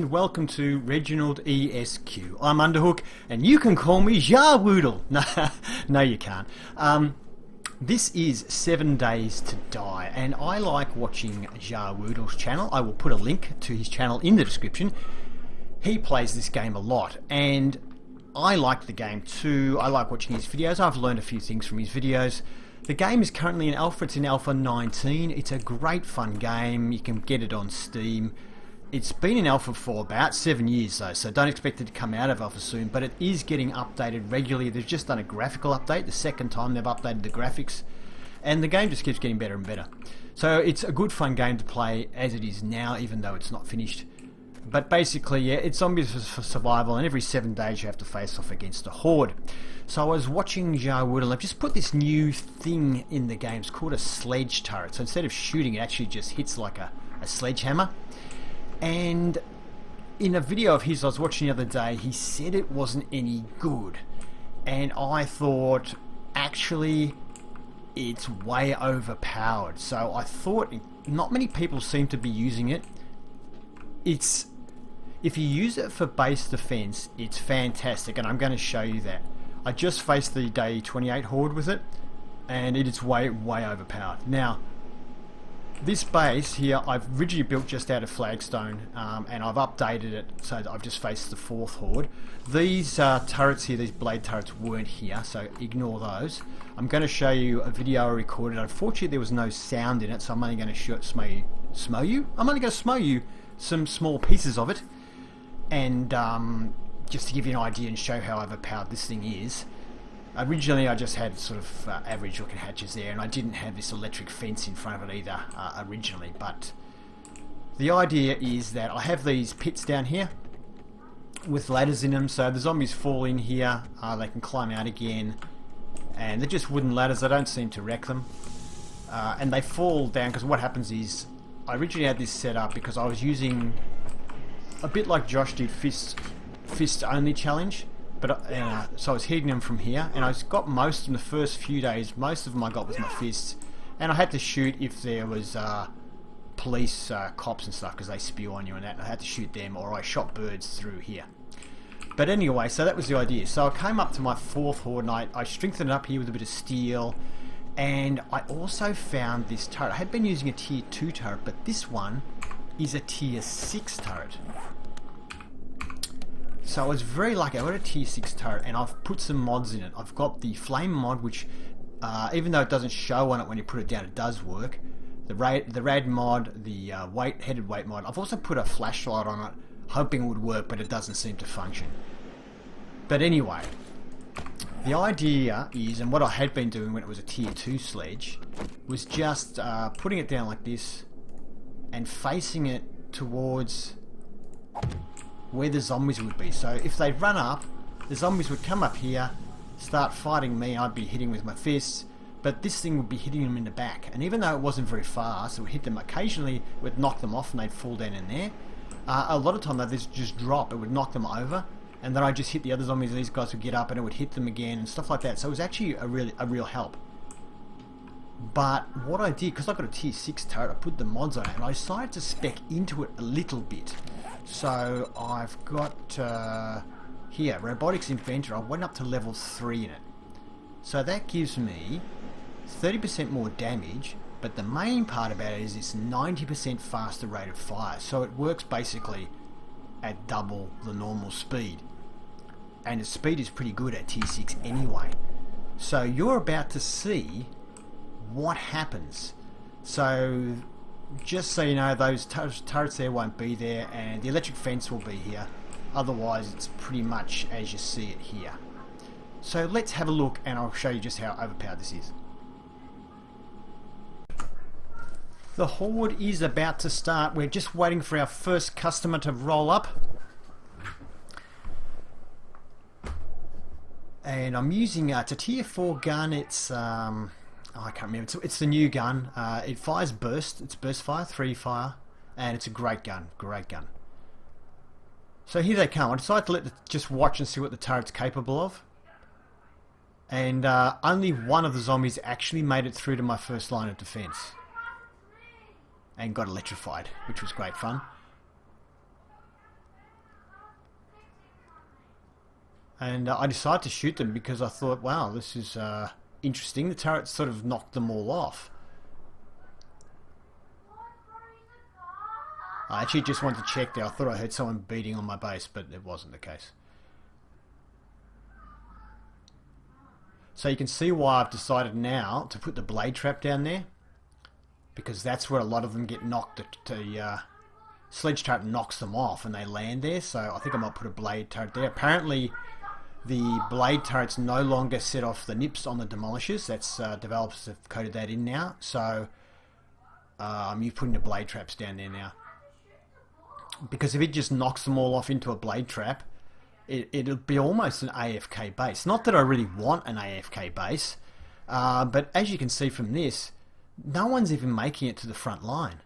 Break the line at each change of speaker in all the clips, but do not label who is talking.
and welcome to Reginald ESQ. I'm Underhook, and you can call me Jarwoodle. No, you can't. This is 7 Days to Die, and I like watching Jarwoodle's channel. I will put a link to his channel in the description. He plays this game a lot, and I like the game too. I like watching his videos. I've learned a few things from his videos. The game is currently in alpha. It's in alpha 19. It's a great fun game. You can get it on Steam. It's been in alpha for about 7 years though, so don't expect it to come out of alpha soon, but it is getting updated regularly. They've just done a graphical update, the second time they've updated the graphics, and the game just keeps getting better and better. So it's a good fun game to play as it is now, even though it's not finished. But basically, yeah, it's zombies for survival, and every 7 days you have to face off against a horde. So I was watching Jarwoodle. I've just put this new thing in the game. It's called a sledge turret. So instead of shooting, it actually just hits like a sledgehammer. And in a video of his I was watching the other day, he said it wasn't any good. And I thought, actually, it's way overpowered. So I thought not many people seem to be using it. If you use it for base defense, it's fantastic, and I'm going to show you that. I just faced the day 28 horde with it, and it is way overpowered. Now, this base here, I've originally built just out of flagstone, and I've updated it so that I've just faced the 4th horde. These turrets here, these blade turrets, weren't here, so ignore those. I'm going to show you a video I recorded. Unfortunately, there was no sound in it, so I'm only going to smow you some small pieces of it, and just to give you an idea and show how overpowered this thing is. Originally I just had sort of average looking hatches there, and I didn't have this electric fence in front of it either originally, but the idea is that I have these pits down here with ladders in them, so the zombies fall in here, they can climb out again, and they're just wooden ladders. I don't seem to wreck them, and they fall down because what happens is, I originally had this set up because I was using a bit like Josh did fist only challenge, but so I was hitting them from here, and I got most in the first few days. Most of them I got with my fists, and I had to shoot if there was police, cops and stuff, because they spew on you and that, and I had to shoot them, or I shot birds through here. But anyway, so that was the idea. So I came up to my 4th horde, and I strengthened it up here with a bit of steel. And I also found this turret. I had been using a tier 2 turret, but this one is a tier 6 turret. So I was very lucky. I got a tier 6 turret, and I've put some mods in it. I've got the flame mod, which even though it doesn't show on it when you put it down, it does work. The rad mod, the headed weight mod. I've also put a flashlight on it, hoping it would work, but it doesn't seem to function. But anyway, the idea is, and what I had been doing when it was a tier 2 sledge, was just putting it down like this and facing it towards where the zombies would be. So if they run up, the zombies would come up here, start fighting me, I'd be hitting with my fists, but this thing would be hitting them in the back. And even though it wasn't very fast, it would hit them occasionally, it would knock them off and they'd fall down in there. A lot of time they'd just drop, it would knock them over. And then I just hit the other zombies, and these guys would get up and it would hit them again and stuff like that. So it was actually a real help. But what I did, because I got a tier 6 turret, I put the mods on it, and I decided to spec into it a little bit. So I've got here, Robotics Inventor. I went up to level 3 in it. So that gives me 30% more damage, but the main part about it is it's 90% faster rate of fire. So it works basically at double the normal speed, and its speed is pretty good at tier 6 anyway. So you're about to see what happens. So just so you know, those turrets there won't be there, and the electric fence will be here. Otherwise it's pretty much as you see it here. So let's have a look, and I'll show you just how overpowered this is. The horde is about to start. We're just waiting for our first customer to roll up. And I'm using, it's a tier 4 gun. It's, I can't remember. It's the new gun. It fires burst. It's burst fire, 3 fire. And it's a great gun. Great gun. So here they come. I decided to just watch and see what the turret's capable of. And only one of the zombies actually made it through to my first line of defense. And got electrified, which was great fun. And I decided to shoot them because I thought, wow, this is interesting. The turret sort of knocked them all off. I actually just wanted to check there. I thought I heard someone beating on my base, but it wasn't the case. So you can see why I've decided now to put the blade trap down there, because that's where a lot of them get knocked. The sledge turret knocks them off and they land there, so I think I might put a blade turret there. Apparently the blade turrets no longer set off the nips on the demolishers. That's developers have coded that in now, so I'm putting the blade traps down there now. Because if it just knocks them all off into a blade trap, it'll be almost an AFK base. Not that I really want an AFK base, but as you can see from this, no one's even making it to the front line.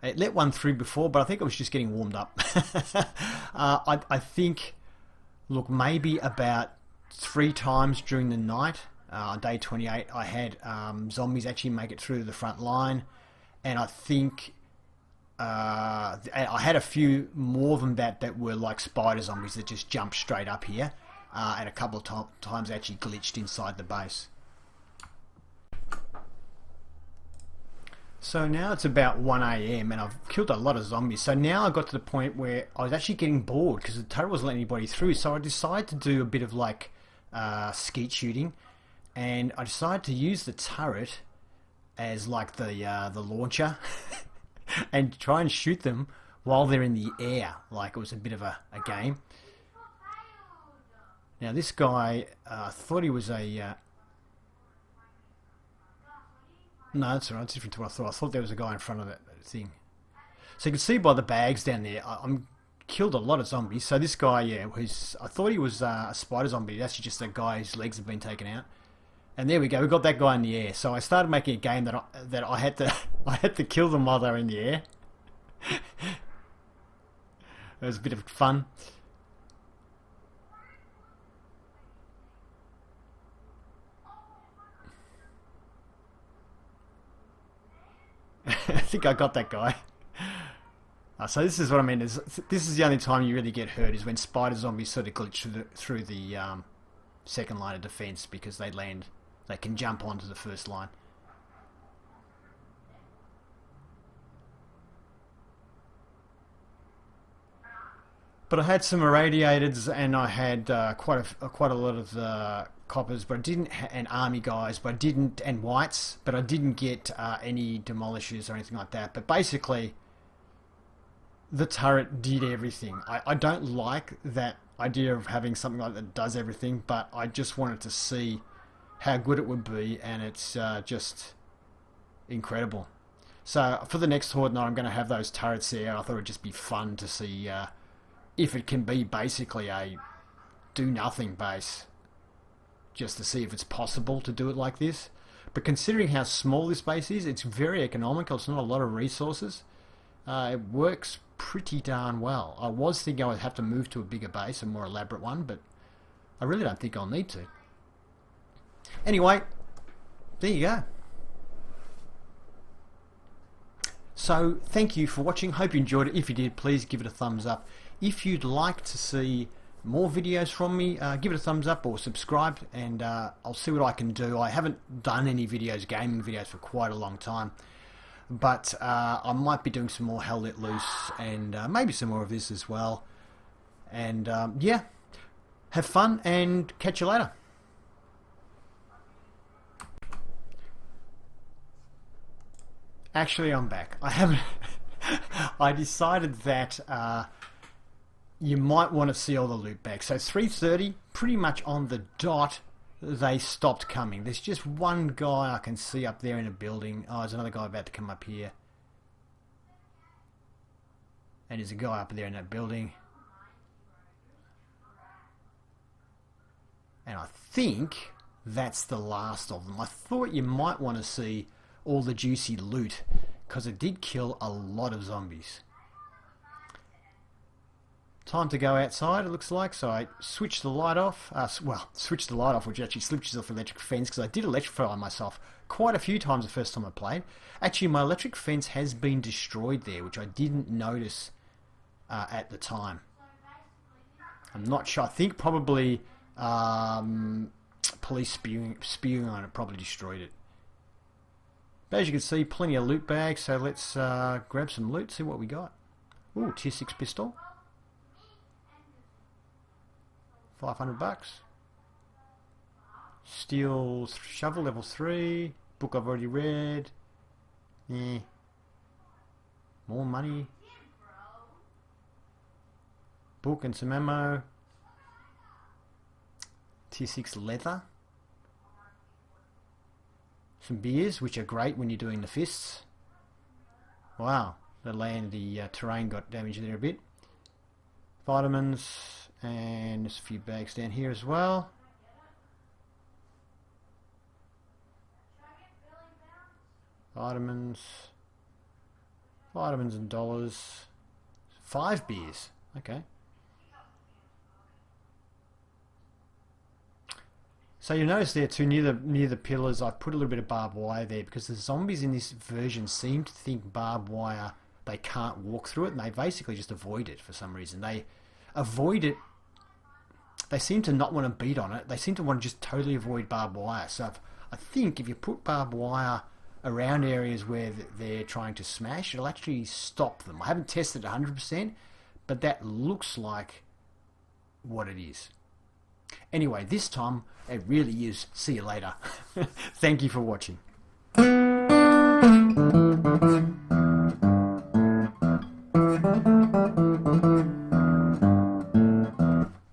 It let one through before, but I think it was just getting warmed up. I think, look, maybe about 3 times during the night, on day 28, I had zombies actually make it through to the front line, and I think I had a few more than that were like spider zombies that just jumped straight up here, and a couple of times actually glitched inside the base. So now it's about 1 AM and I've killed a lot of zombies. So now I got to the point where I was actually getting bored because the turret wasn't letting anybody through. So I decided to do a bit of like skeet shooting, and I decided to use the turret as like the launcher and try and shoot them while they're in the air, like it was a bit of a game. Now this guy, I thought he was a... no, that's alright, it's different to what I thought. I thought there was a guy in front of that thing. So you can see by the bags down there, I'm killed a lot of zombies. So this guy, yeah, I thought he was a spider zombie. That's just a guy whose legs have been taken out. And there we go, we got that guy in the air. So I started making a game that I had to I had to kill them while they were in the air. It was a bit of fun. I think I got that guy. So this is what I mean. This is the only time you really get hurt, is when spider zombies sort of glitch through the second line of defense, because they can jump onto the first line. But I had some irradiators, and I had quite a lot of coppers, but I didn't, and army guys, but I didn't, and whites, but I didn't get any demolishers or anything like that. But basically, the turret did everything. I don't like that idea of having something like that does everything, but I just wanted to see how good it would be, and it's just incredible. So for the next horde night, I'm going to have those turrets there. I thought it would just be fun to see if it can be basically a do-nothing base, just to see if it's possible to do it like this. But considering how small this base is, it's very economical. It's not a lot of resources. It works pretty darn well. I was thinking I would have to move to a bigger base, a more elaborate one, but I really don't think I'll need to. Anyway, there you go. So thank you for watching. Hope you enjoyed it. If you did, please give it a thumbs up. If you'd like to see more videos from me, give it a thumbs up or subscribe, and I'll see what I can do. I haven't done any videos, gaming videos, for quite a long time, but I might be doing some more Hell Let Loose, and maybe some more of this as well. And yeah, have fun and catch you later. Actually, I'm back. I haven't. I decided that you might want to see all the loot bags. So 3:30, pretty much on the dot, they stopped coming. There's just one guy I can see up there in a building. Oh, there's another guy about to come up here. And there's a guy up there in that building. And I think that's the last of them. I thought you might want to see all the juicy loot, because it did kill a lot of zombies. Time to go outside, it looks like. So I switched the light off. Switched the light off, which actually switches off the electric fence, because I did electrify myself quite a few times the first time I played. Actually, my electric fence has been destroyed there, which I didn't notice at the time. I'm not sure. I think probably police spewing on it probably destroyed it. But as you can see, plenty of loot bags, so let's grab some loot, see what we got. Ooh, tier 6 pistol. 500 bucks. Steel shovel level 3. Book I've already read. Yeah. More money. Book and some ammo. Tier 6 leather. Some beers, which are great when you're doing the fists. Wow, the terrain got damaged there a bit. Vitamins, and there's a few bags down here as well. Vitamins and dollars. 5 beers, okay. So you notice there too, near the pillars, I've put a little bit of barbed wire there because the zombies in this version seem to think barbed wire, they can't walk through it, and they basically just avoid it for some reason. They avoid it. They seem to not want to beat on it. They seem to want to just totally avoid barbed wire. So I think if you put barbed wire around areas where they're trying to smash, it'll actually stop them. I haven't tested it 100%, but that looks like what it is. Anyway, this time it really is. See you later. Thank you for watching.